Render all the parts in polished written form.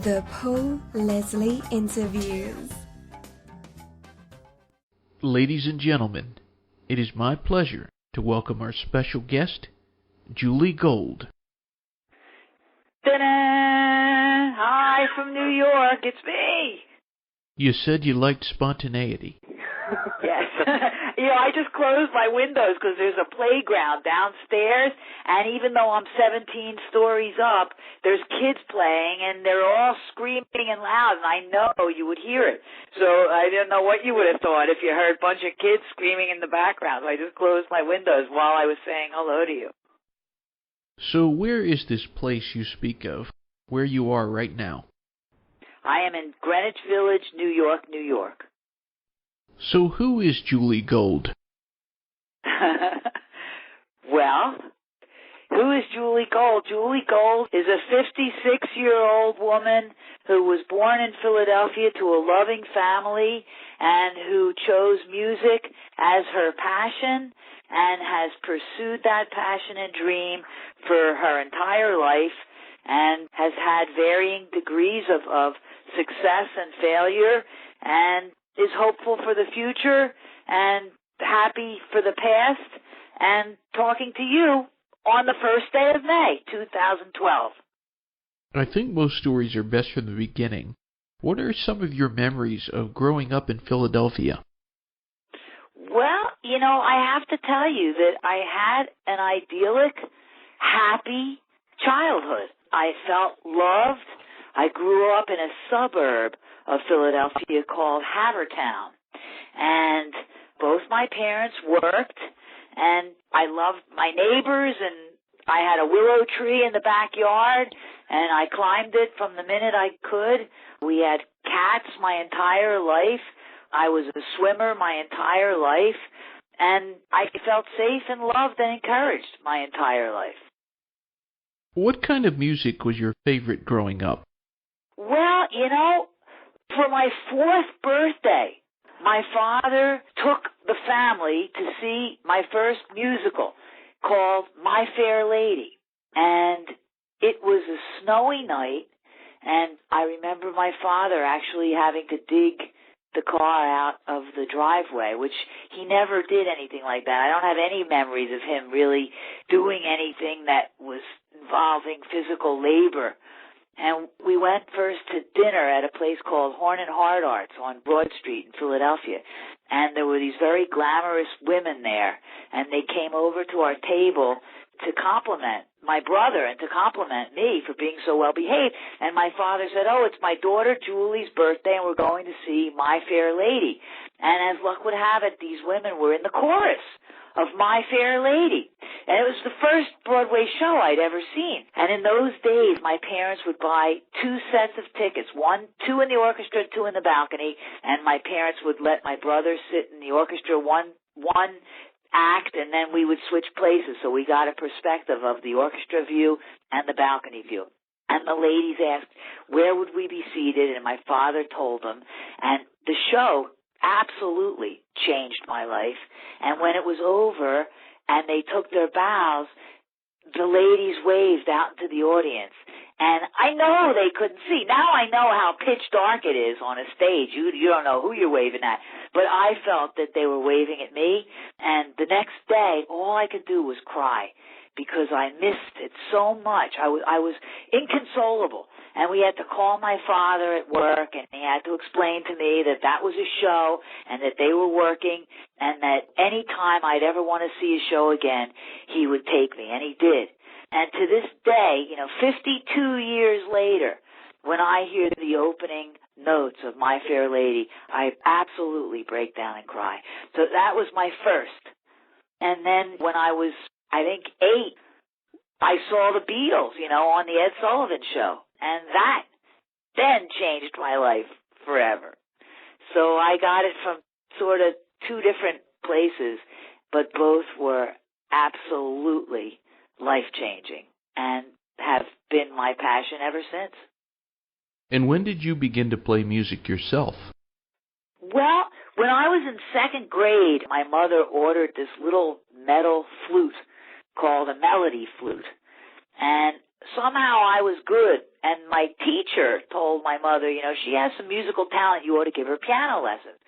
The Paul Leslie Interviews. Ladies and gentlemen, it is my pleasure to welcome our special guest, Julie Gold. Ta-da! Hi from New York, it's me. You said you liked spontaneity. Yes. I just closed my windows because there's a playground downstairs, and even though I'm 17 stories up, there's kids playing, and they're all screaming and loud, and I know you would hear it. So I didn't know what you would have thought if you heard a bunch of kids screaming in the background. So I just closed my windows while I was saying hello to you. So where is this place you speak of, where you are right now? I am in Greenwich Village, New York, New York. So who is Julie Gold? Well, who is Julie Gold? Julie Gold is a 56-year-old woman who was born in Philadelphia to a loving family and who chose music as her passion and has pursued that passion and dream for her entire life and has had varying degrees of success and failure and is hopeful for the future and happy for the past and talking to you on the first day of May, 2012. I think most stories are best from the beginning. What are some of your memories of growing up in Philadelphia? Well, I have to tell you that I had an idyllic, happy childhood. I felt loved. I grew up in a suburb of Philadelphia called Havertown, and both my parents worked, and I loved my neighbors, and I had a willow tree in the backyard, and I climbed it from the minute I could. We had cats my entire life. I was a swimmer my entire life, and I felt safe and loved and encouraged my entire life. What kind of music was your favorite growing up? Well, for my 4th birthday, my father took the family to see my first musical called My Fair Lady. And it was a snowy night, and I remember my father actually having to dig the car out of the driveway, which he never did anything like that. I don't have any memories of him really doing anything that was involving physical labor. And we went first to dinner at a place called Horn and Hard Arts on Broad Street in Philadelphia. And there were these very glamorous women there, and they came over to our table to compliment my brother and to compliment me for being so well behaved. And my father said, "Oh, it's my daughter Julie's birthday, and we're going to see My Fair Lady." And as luck would have it, these women were in the chorus of My Fair Lady. And it was the first Broadway show I'd ever seen. And in those days, my parents would buy 2 sets of tickets, 2 in the orchestra, 2 in the balcony, and my parents would let my brother sit in the orchestra one act, and then we would switch places, so we got a perspective of the orchestra view and the balcony view. And the ladies asked, where would we be seated? And my father told them, and the show absolutely changed my life. And when it was over and they took their bows, the ladies waved out into the audience. And I know they couldn't see. Now I know how pitch dark it is on a stage. You don't know who you're waving at. But I felt that they were waving at me. And the next day, all I could do was cry because I missed it so much. I was inconsolable. And we had to call my father at work, and he had to explain to me that was a show and that they were working and that any time I'd ever want to see a show again, he would take me, and he did. And to this day, 52 years later, when I hear the opening notes of My Fair Lady, I absolutely break down and cry. So that was my first. And then when I was, I think, 8, I saw the Beatles, on the Ed Sullivan Show. And that then changed my life forever. So I got it from sort of 2 different places, but both were absolutely life-changing and have been my passion ever since. And when did you begin to play music yourself? Well, when I was in 2nd grade, my mother ordered this little metal flute called a melody flute. And somehow I was good, and my teacher told my mother, she has some musical talent, you ought to give her piano lessons.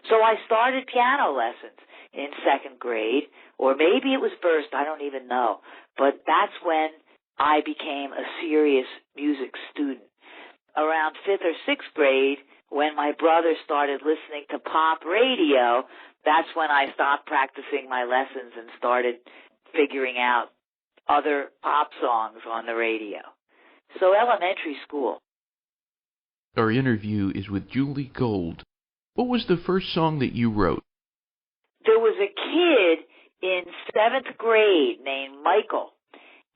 So I started piano lessons in second grade, or maybe it was first, I don't even know. But that's when I became a serious music student. Around fifth or sixth grade, when my brother started listening to pop radio, that's when I stopped practicing my lessons and started figuring out other pop songs on the radio. So elementary school. Our interview is with Julie Gold. What was the first song that you wrote? There was a kid in seventh grade named Michael,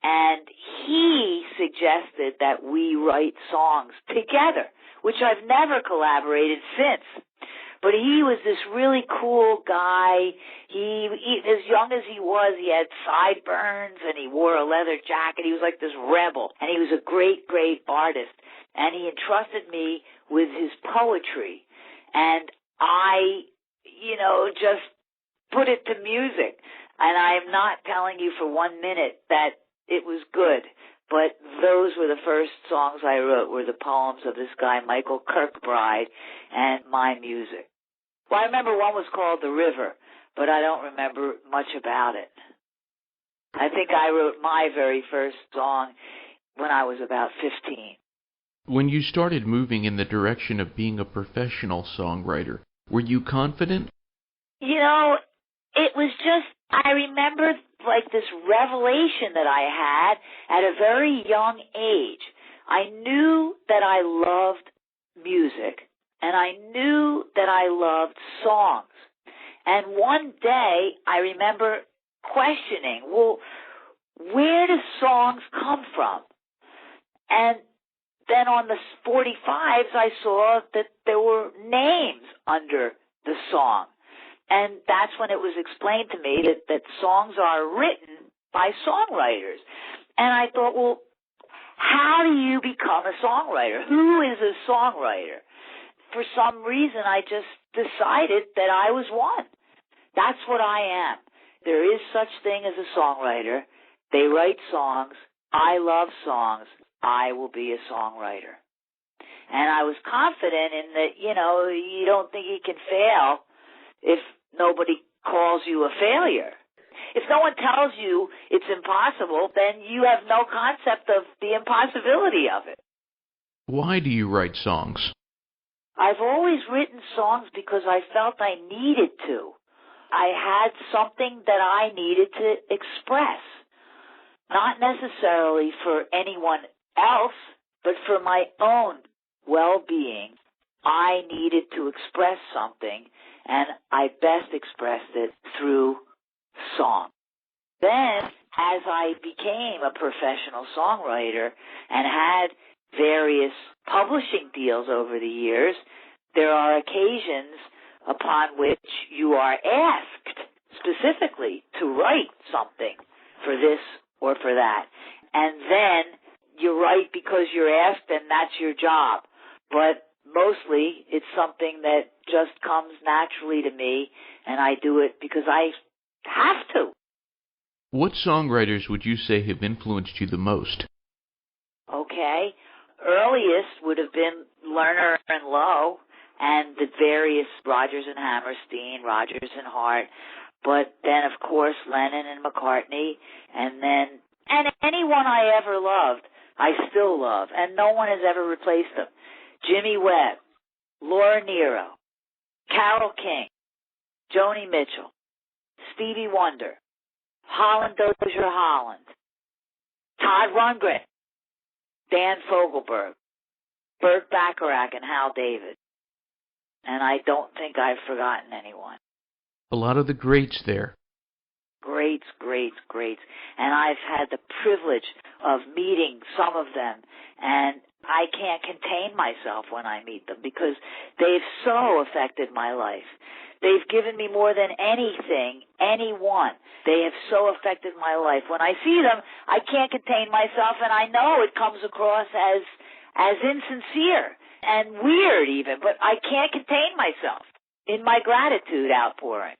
and he suggested that we write songs together, which I've never collaborated since. But he was this really cool guy. He as young as he was, he had sideburns and he wore a leather jacket. He was like this rebel, and he was a great, great artist. And he entrusted me with his poetry, and I, just put it to music. And I am not telling you for 1 minute that it was good, but those were the first songs I wrote, were the poems of this guy, Michael Kirkbride, and my music. Well, I remember one was called The River, but I don't remember much about it. I think I wrote my very first song when I was about 15. When you started moving in the direction of being a professional songwriter, were you confident? It was just, I remember like this revelation that I had at a very young age. I knew that I loved music, and I knew that I loved songs. And one day, I remember questioning, well, where do songs come from? And then on the 45s, I saw that there were names under the song. And that's when it was explained to me that songs are written by songwriters. And I thought, well, how do you become a songwriter? Who is a songwriter? For some reason, I just decided that I was one. That's what I am. There is such thing as a songwriter. They write songs. I love songs. I will be a songwriter. And I was confident in that, you don't think you can fail if nobody calls you a failure. If no one tells you it's impossible, then you have no concept of the impossibility of it. Why do you write songs? I've always written songs because I felt I needed to. I had something that I needed to express. Not necessarily for anyone else, but for my own well-being. I needed to express something, and I best expressed it through song. Then, as I became a professional songwriter and had various publishing deals over the years, there are occasions upon which you are asked specifically to write something for this or for that. And then you write because you're asked, and that's your job. But mostly it's something that just comes naturally to me, and I do it because I have to. What songwriters would you say have influenced you the most? Okay. Earliest would have been Lerner and Lowe and the various Rodgers and Hammerstein, Rodgers and Hart, but then, of course, Lennon and McCartney, and anyone I ever loved, I still love, and no one has ever replaced them. Jimmy Webb, Laura Nyro, Carole King, Joni Mitchell, Stevie Wonder, Holland Dozier Holland, Todd Rundgren, Dan Fogelberg, Burt Bacharach, and Hal David. And I don't think I've forgotten anyone. A lot of the greats there. Greats. And I've had the privilege of meeting some of them, and I can't contain myself when I meet them because they've so affected my life. They've given me more than anything, anyone. They have so affected my life. When I see them, I can't contain myself, and I know it comes across as insincere and weird even, but I can't contain myself in my gratitude outpouring.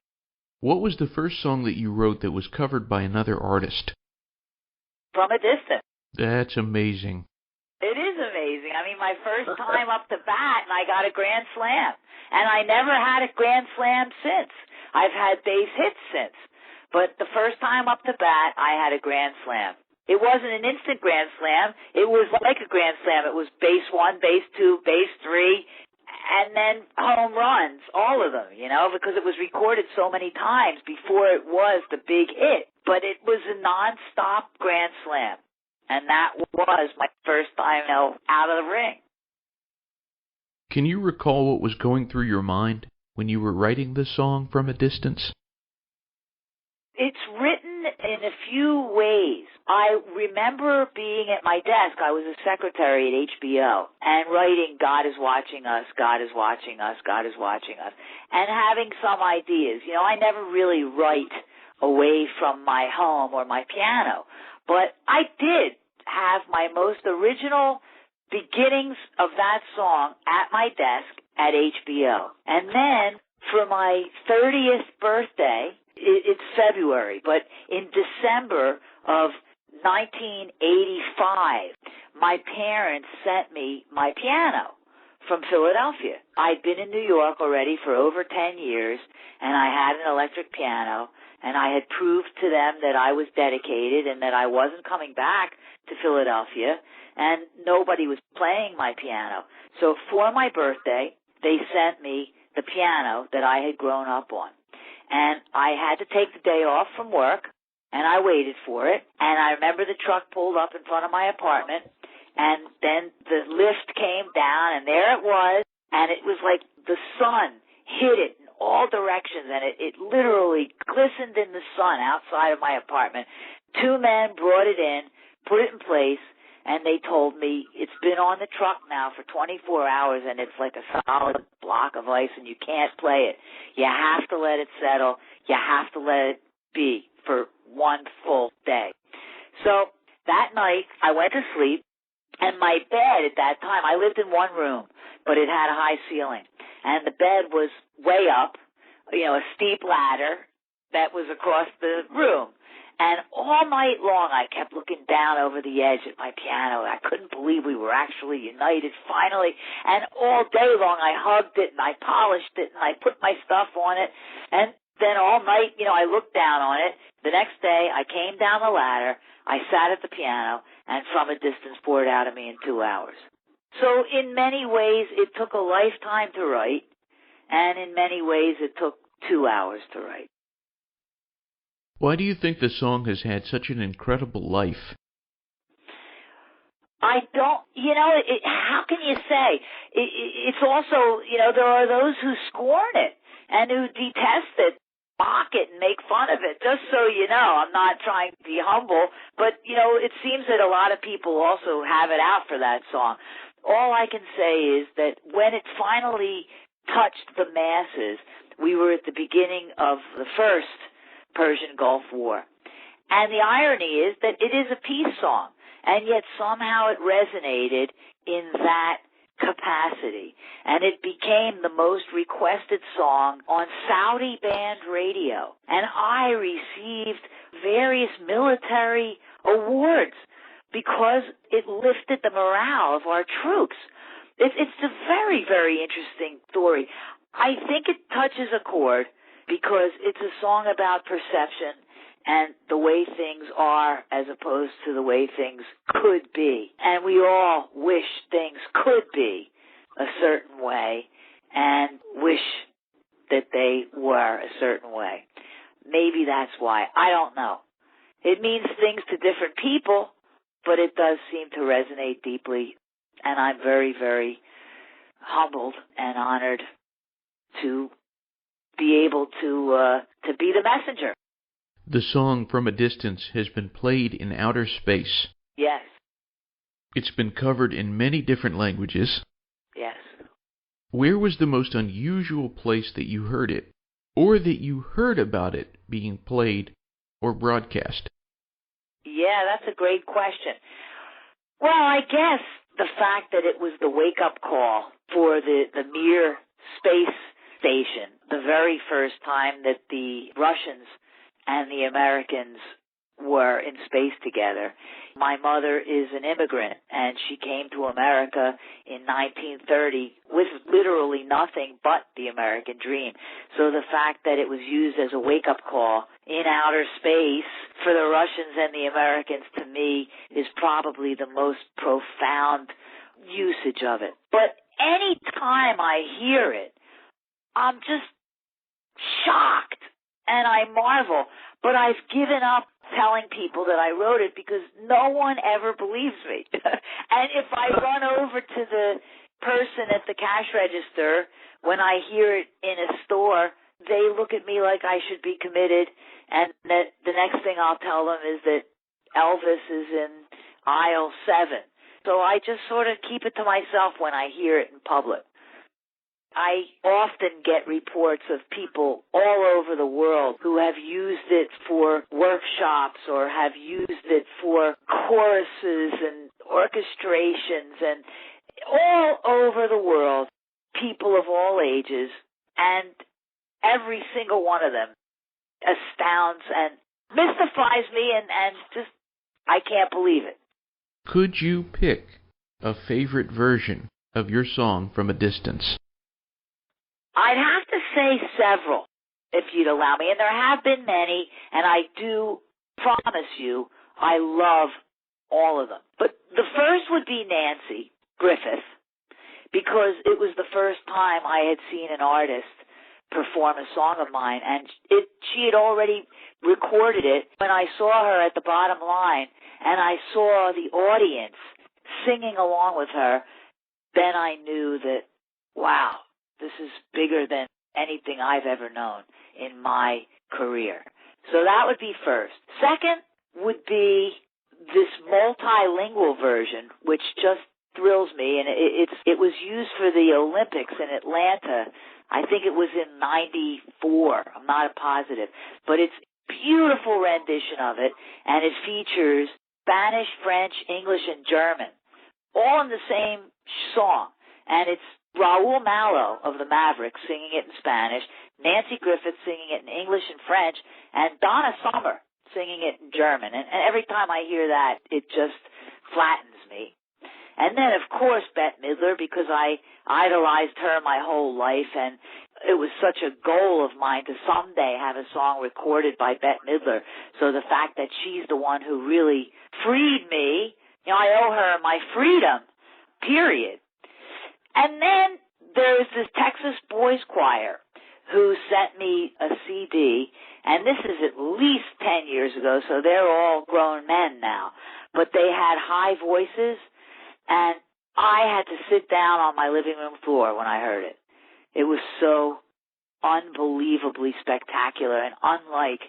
What was the first song that you wrote that was covered by another artist? From a Distance. That's amazing. It is amazing. amazing. I mean, my first time up to bat, and I got a grand slam. And I never had a grand slam since. I've had base hits since. But the first time up to bat, I had a grand slam. It wasn't an instant grand slam. It was like a grand slam. It was base 1, base 2, base 3, and then home runs, all of them, because it was recorded so many times before it was the big hit. But it was a nonstop grand slam. And that was my first time out of the ring. Can you recall what was going through your mind when you were writing the song From a Distance? It's written in a few ways. I remember being at my desk. I was a secretary at HBO and writing God is watching us, God is watching us, God is watching us, and having some ideas. I never really write away from my home or my piano, but I did have my most original beginnings of that song at my desk at HBO. And then for my 30th birthday, it's February, but in December of 1985, my parents sent me my piano from Philadelphia. I'd been in New York already for over 10 years, and I had an electric piano, and I had proved to them that I was dedicated and that I wasn't coming back to Philadelphia, and nobody was playing my piano. So for my birthday, they sent me the piano that I had grown up on. And I had to take the day off from work, and I waited for it. And I remember the truck pulled up in front of my apartment, and then the lift came down, and there it was, and it was like the sun hit it in all directions, and it literally glistened in the sun outside of my apartment. 2 men brought it in, put it in place, and they told me it's been on the truck now for 24 hours, and it's like a solid block of ice, and you can't play it. You have to let it settle. You have to let it be for one full day. So that night, I went to sleep, and my bed at that time, I lived in one room, but it had a high ceiling, and the bed was way up, a steep ladder that was across the room. And all night long, I kept looking down over the edge at my piano. I couldn't believe we were actually united finally. And all day long, I hugged it, and I polished it, and I put my stuff on it. And then all night, I looked down on it. The next day, I came down the ladder. I sat at the piano, and From a Distance poured out of me in 2 hours. So in many ways, it took a lifetime to write, and in many ways, it took 2 hours to write. Why do you think the song has had such an incredible life? I don't, how can you say? It's also, there are those who scorn it and who detest it, mock it, and make fun of it. Just so you know, I'm not trying to be humble, but, it seems that a lot of people also have it out for that song. All I can say is that when it finally touched the masses, we were at the beginning of the first Persian Gulf War. And the irony is that it is a peace song, and yet somehow it resonated in that capacity. And it became the most requested song on Saudi band radio. And I received various military awards because it lifted the morale of our troops. It's a very, very interesting story. I think it touches a chord because it's a song about perception and the way things are as opposed to the way things could be. And we all wish things could be a certain way and wish that they were a certain way. Maybe that's why. I don't know. It means things to different people, but it does seem to resonate deeply. And I'm very, very humbled and honored to be able to be the messenger. The song From a Distance has been played in outer space. Yes. It's been covered in many different languages. Yes. Where was the most unusual place that you heard it, or that you heard about it being played or broadcast? Yeah, that's a great question. Well, I guess the fact that it was the wake-up call for the Mir space station, the very first time that the Russians and the Americans were in space together. My mother is an immigrant, and she came to America in 1930 with literally nothing but the American dream. So the fact that it was used as a wake-up call in outer space for the Russians and the Americans, to me, is probably the most profound usage of it. But any time I hear it, I'm just shocked, and I marvel. But I've given up telling people that I wrote it because no one ever believes me. And if I run over to the person at the cash register when I hear it in a store, they look at me like I should be committed, and that the next thing I'll tell them is that Elvis is in aisle 7. So I just sort of keep it to myself when I hear it in public. I often get reports of people all over the world who have used it for workshops or have used it for choruses and orchestrations, and all over the world, people of all ages, and every single one of them astounds and mystifies me, and just, I can't believe it. Could you pick a favorite version of your song from a distance? I'd have to say several, if you'd allow me, and there have been many, and I do promise you I love all of them. But the first would be Nanci Griffith, because it was the first time I had seen an artist perform a song of mine, and she had already recorded it. When I saw her at the bottom line, and I saw the audience singing along with her, then I knew that, wow, this is bigger than anything I've ever known in my career. So that would be first. Second would be this multilingual version, which just thrills me, and it was used for the Olympics in Atlanta. I think it was in 94. I'm not positive. But it's a beautiful rendition of it, and it features Spanish, French, English, and German, all in the same song. And it's Raul Malo of the Mavericks singing it in Spanish, Nanci Griffith singing it in English and French, and Donna Summer singing it in German. And every time I hear that, it just flattens me. And then, of course, Bette Midler, because I idolized her my whole life, and it was such a goal of mine to someday have a song recorded by Bette Midler. So the fact that she's the one who really freed me, I owe her my freedom, period. And then there's this Texas Boys Choir who sent me a CD, and this is at least 10 years ago, so they're all grown men now. But they had high voices, and I had to sit down on my living room floor when I heard it. It was so unbelievably spectacular and unlike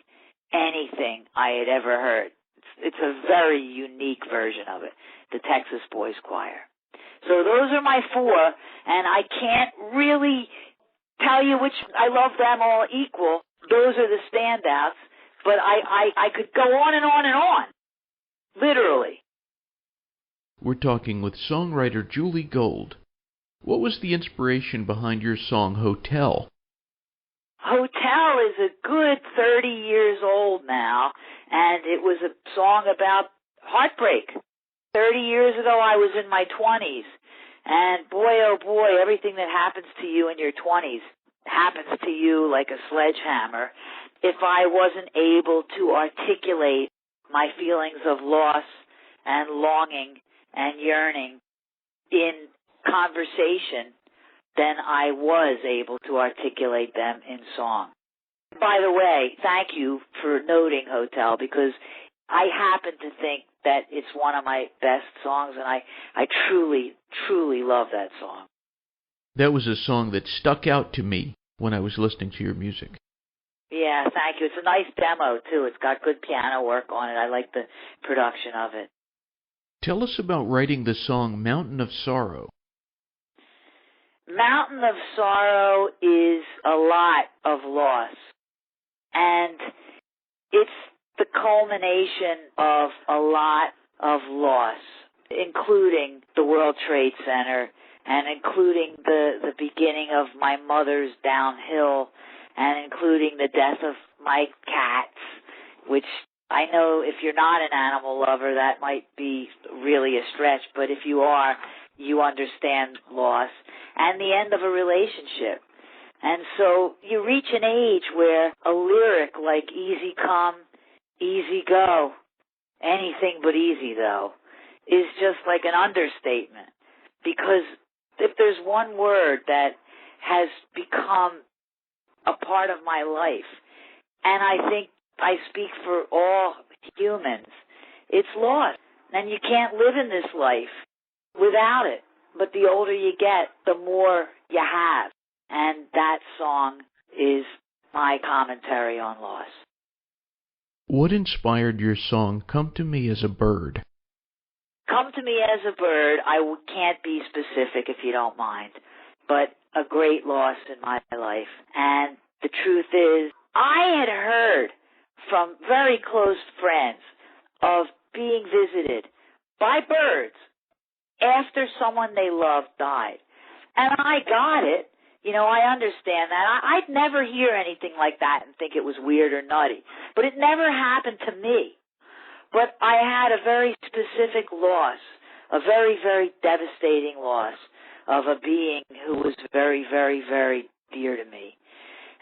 anything I had ever heard. It's a very unique version of it, the Texas Boys Choir. So those are my four, and I can't really tell you which. I love them all equal. Those are the standouts, but I could go on and on and on, literally. We're talking with songwriter Julie Gold. What was the inspiration behind your song Hotel? Hotel is a good 30 years old now, and it was a song about heartbreak. 30 years ago, I was in my 20s, and boy, oh boy, everything that happens to you in your 20s happens to you like a sledgehammer. If I wasn't able to articulate my feelings of loss and longing and yearning in conversation, then I was able to articulate them in song. By the way, thank you for noting Hotel, because I happen to think that it's one of my best songs, and I truly, truly love that song. That was a song that stuck out to me when I was listening to your music. Yeah, thank you. It's a nice demo, too. It's got good piano work on it. I like the production of it. Tell us about writing the song Mountain of Sorrow. Mountain of Sorrow is a lot of loss, and it's the culmination of a lot of loss, including the World Trade Center and including the beginning of my mother's downhill and including the death of my cats, which I know if you're not an animal lover, that might be really a stretch, but if you are, you understand loss and the end of a relationship. And so you reach an age where a lyric like easy come, easy go, anything but easy though, is just like an understatement. Because if there's one word that has become a part of my life, and I think I speak for all humans, it's loss. And you can't live in this life without it. But the older you get, the more you have. And that song is my commentary on loss. What inspired your song, Come to Me as a Bird? Come to Me as a Bird, I can't be specific if you don't mind, but a great loss in my life. And the truth is, I had heard from very close friends of being visited by birds after someone they loved died. And I got it. You know, I understand that. I'd never hear anything like that and think it was weird or nutty. But it never happened to me. But I had a very specific loss, a very, very devastating loss of a being who was very, very, very dear to me.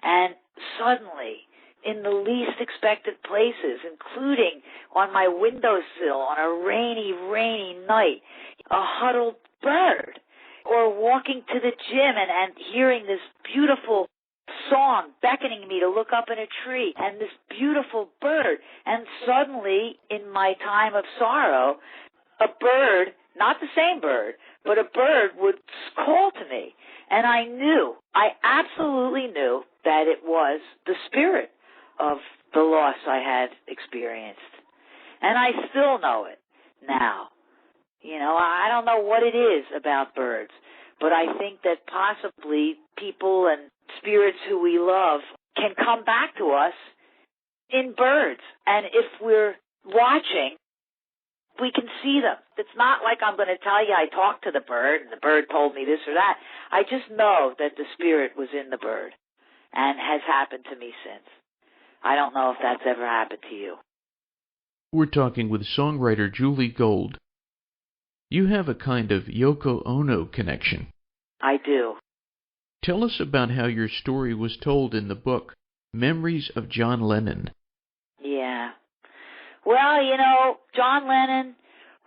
And suddenly, in the least expected places, including on my windowsill on a rainy, rainy night, a huddled bird, or walking to the gym and hearing this beautiful song beckoning me to look up in a tree, and this beautiful bird. And suddenly, in my time of sorrow, a bird, not the same bird, but a bird would call to me. And I absolutely knew that it was the spirit of the loss I had experienced. And I still know it now. You know, I don't know what it is about birds, but I think that possibly people and spirits who we love can come back to us in birds. And if we're watching, we can see them. It's not like I'm going to tell you I talked to the bird and the bird told me this or that. I just know that the spirit was in the bird and has happened to me since. I don't know if that's ever happened to you. We're talking with songwriter Julie Gold. You have a kind of Yoko Ono connection. I do. Tell us about how your story was told in the book, Memories of John Lennon. Yeah. Well, you know, John Lennon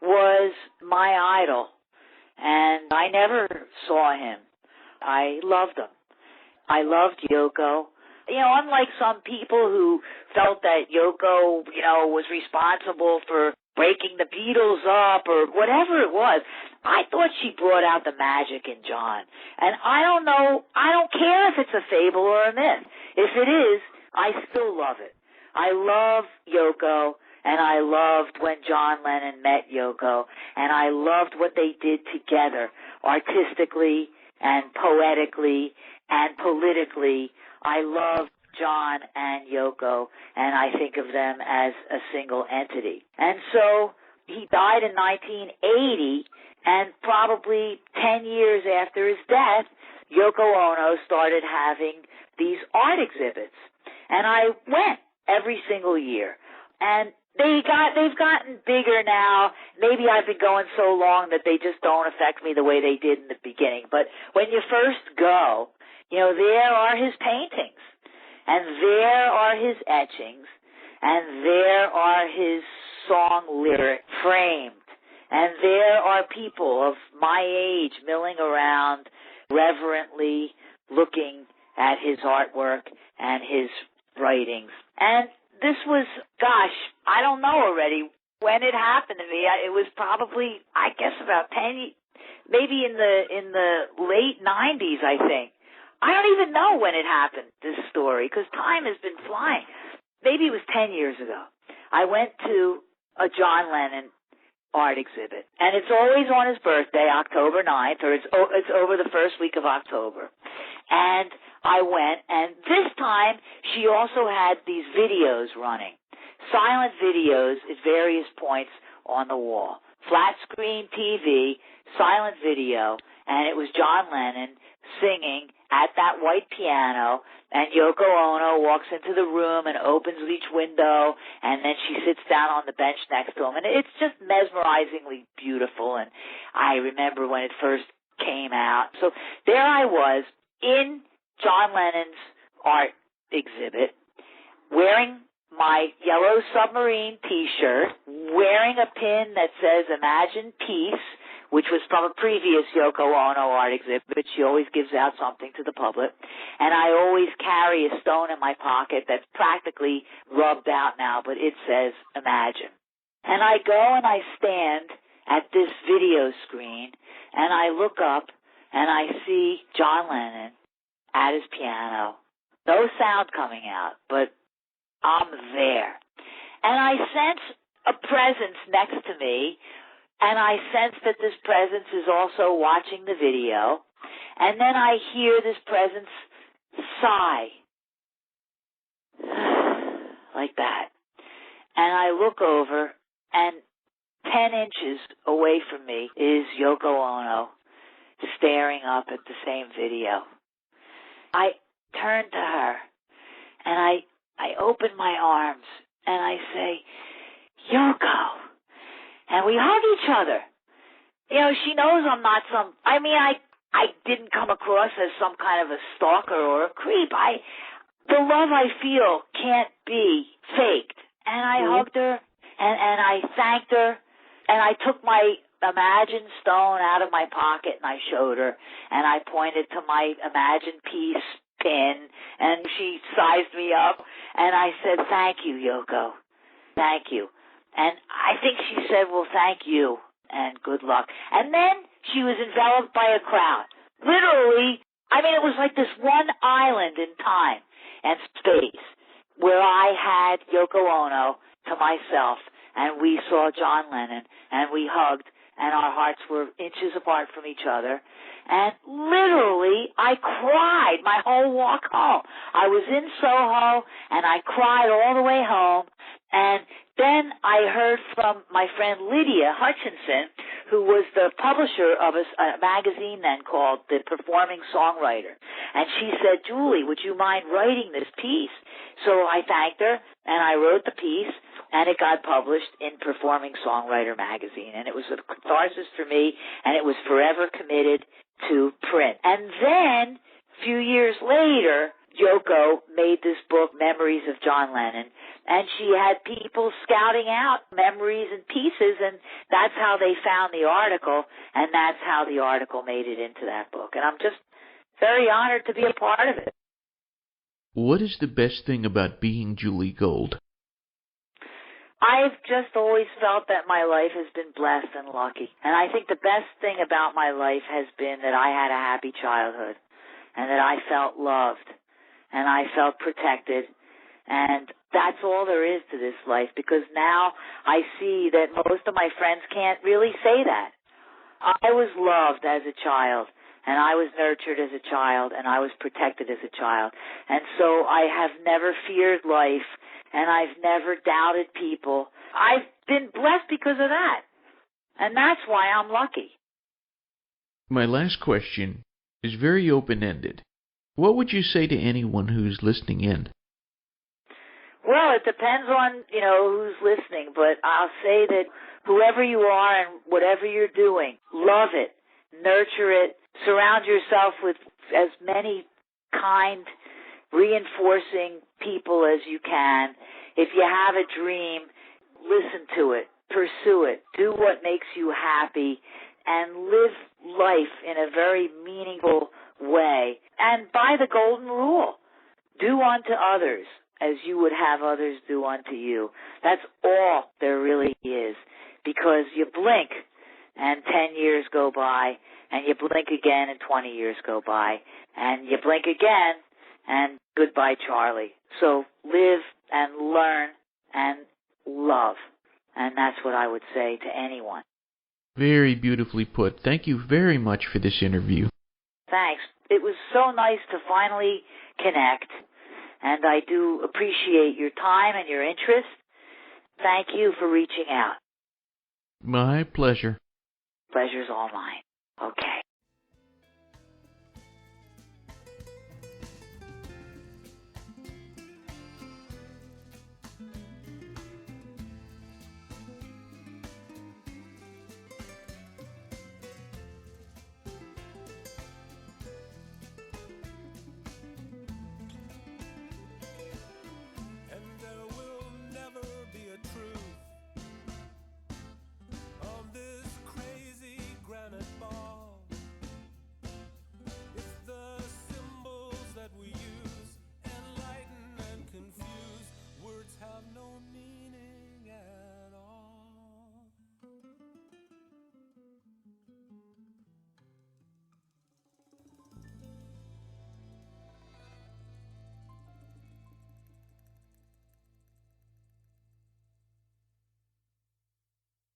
was my idol, and I never saw him. I loved him. I loved Yoko. You know, unlike some people who felt that Yoko, you know, was responsible for breaking the Beatles up or whatever it was, I thought she brought out the magic in John. And I don't know, I don't care if it's a fable or a myth. If it is, I still love it. I love Yoko, and I loved when John Lennon met Yoko, and I loved what they did together, artistically and poetically and politically. I love John and Yoko, and I think of them as a single entity. And so he died in 1980, and probably 10 years after his death, Yoko Ono started having these art exhibits. And I went every single year. And they've gotten bigger now. Maybe I've been going so long that they just don't affect me the way they did in the beginning. But when you first go, you know, there are his paintings, and there are his etchings, and there are his song lyrics framed, and there are people of my age milling around, reverently looking at his artwork and his writings. And this was, gosh, I don't know already when it happened to me. It was probably, I guess, about 10, maybe in the late 90s, I think. I don't even know when it happened, this story, because time has been flying. Maybe it was 10 years ago. I went to a John Lennon art exhibit, and it's always on his birthday, October 9th, or it's over the first week of October. And I went, and this time she also had these videos running, silent videos at various points on the wall, flat screen TV, silent video, and it was John Lennon singing at that white piano, and Yoko Ono walks into the room and opens each window, and then she sits down on the bench next to him, and it's just mesmerizingly beautiful. And I remember when it first came out. So there I was in John Lennon's art exhibit, wearing my yellow submarine T-shirt, wearing a pin that says Imagine Peace, which was from a previous Yoko Ono art exhibit. She always gives out something to the public. And I always carry a stone in my pocket that's practically rubbed out now, but it says Imagine. And I go and I stand at this video screen, and I look up, and I see John Lennon at his piano. No sound coming out, but I'm there. And I sense a presence next to me, and I sense that this presence is also watching the video. And then I hear this presence sigh. Like that. And I look over, and 10 inches away from me is Yoko Ono staring up at the same video. I turn to her, and I open my arms, and I say, Yoko. And we hug each other. You know, she knows I'm not I didn't come across as some kind of a stalker or a creep. The love I feel can't be faked. And I hugged her, and I thanked her, and I took my Imagine stone out of my pocket, and I showed her, and I pointed to my Imagine Peace pin, and she sized me up, and I said, thank you, Yoko. Thank you. And I think she said, well, thank you, and good luck. And then she was enveloped by a crowd. Literally, it was like this one island in time and space where I had Yoko Ono to myself, and we saw John Lennon, and we hugged, and our hearts were inches apart from each other. And literally, I cried my whole walk home. I was in Soho, and I cried all the way home. And then I heard from my friend Lydia Hutchinson, who was the publisher of a magazine then called The Performing Songwriter. And she said, Julie, would you mind writing this piece? So I thanked her, and I wrote the piece, and it got published in Performing Songwriter magazine. And it was a catharsis for me, and it was forever committed to print. And then, a few years later, Yoko made this book, Memories of John Lennon, and she had people scouting out memories and pieces, and that's how they found the article, and that's how the article made it into that book. And I'm just very honored to be a part of it. What is the best thing about being Julie Gold? I've just always felt that my life has been blessed and lucky. And I think the best thing about my life has been that I had a happy childhood, and that I felt loved, and I felt protected. And that's all there is to this life, because now I see that most of my friends can't really say that. I was loved as a child, and I was nurtured as a child, and I was protected as a child. And so I have never feared life, and I've never doubted people. I've been blessed because of that, and that's why I'm lucky. My last question is very open-ended. What would you say to anyone who's listening in? Well, it depends on, who's listening, but I'll say that whoever you are and whatever you're doing, love it, nurture it, surround yourself with as many kind, reinforcing people as you can. If you have a dream, listen to it, pursue it, do what makes you happy, and live life in a very meaningful way. And by the golden rule, do unto others as you would have others do unto you. That's all there really is, because you blink and 10 years go by, and you blink again and 20 years go by, and you blink again and goodbye, Charlie. So live and learn and love, and that's what I would say to anyone. Very beautifully put. Thank you very much for this interview. Thanks. It was so nice to finally connect, and I do appreciate your time and your interest. Thank you for reaching out. My pleasure. Pleasure's all mine. Okay.